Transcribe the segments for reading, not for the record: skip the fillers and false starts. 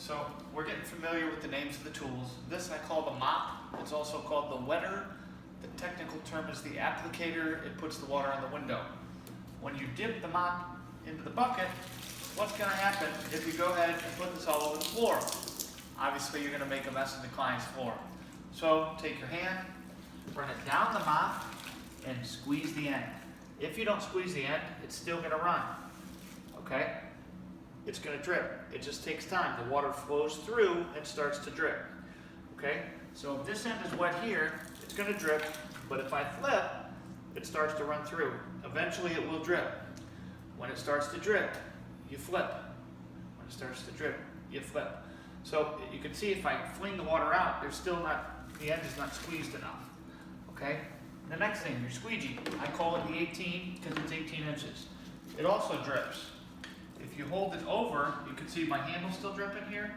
So we're getting familiar with the names of the tools. This I call the mop. It's also called the wetter. The technical term is the applicator. It puts the water on the window. When you dip the mop into the bucket, what's going to happen if you go ahead and put this all over the floor? Obviously you're going to make a mess in the client's floor. So take your hand, run it down the mop, and squeeze the end. If you don't squeeze the end, it's still going to run. Okay? It's going to drip. It just takes time. The water flows through and starts to drip. Okay? So if this end is wet here, it's going to drip, but if I flip, it starts to run through. Eventually it will drip. When it starts to drip, you flip. When it starts to drip, you flip. So you can see if I fling the water out, there's still not, the end is not squeezed enough. Okay? The next thing, your squeegee. I call it the 18 because it's 18 inches. It also drips. If you hold it over, you can see my handle still dripping here.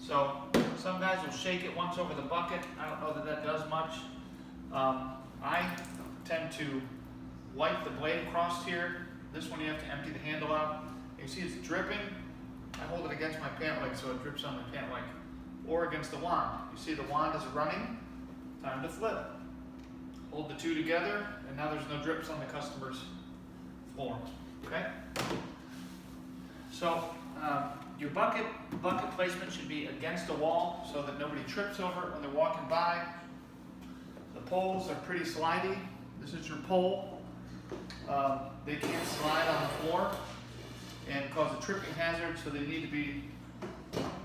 So some guys will shake it once over the bucket. I don't know that that does much. I tend to wipe the blade across here. This one you have to empty the handle out. You see it's dripping. I hold it against my pant leg so it drips on my pant leg. Or against the wand. You see the wand is running. Time to flip. Hold the two together, and now there's no drips on the customer's floor. Okay? So your bucket placement should be against the wall so that nobody trips over it when they're walking by. The poles are pretty slidey. This is your pole. They can't slide on the floor and cause a tripping hazard, so they need to be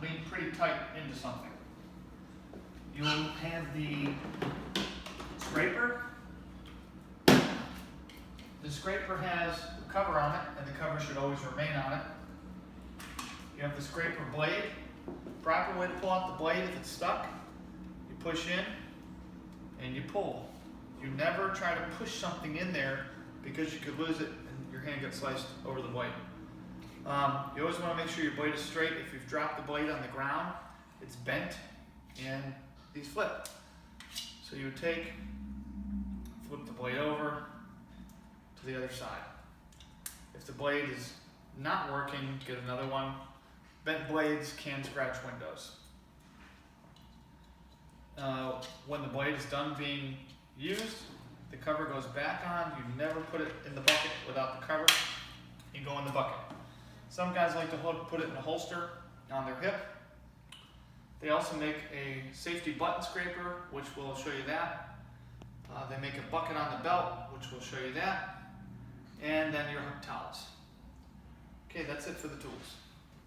leaned pretty tight into something. You'll have the scraper. The scraper has a cover on it, and the cover should always remain on it. You have the scraper blade. Proper way to pull out the blade if it's stuck. You push in and you pull. You never try to push something in there because you could lose it and your hand gets sliced over the blade. You always want to make sure your blade is straight. If you've dropped the blade on the ground, it's bent and these flip. So you would flip the blade over to the other side. If the blade is not working, get another one. Bent blades can scratch windows. When the blade is done being used, the cover goes back on. You never put it in the bucket without the cover. You go in the bucket. Some guys like to put it in a holster on their hip. They also make a safety button scraper, which will show you that. They make a bucket on the belt, which will show you that. And then your hook towels. Okay, that's it for the tools.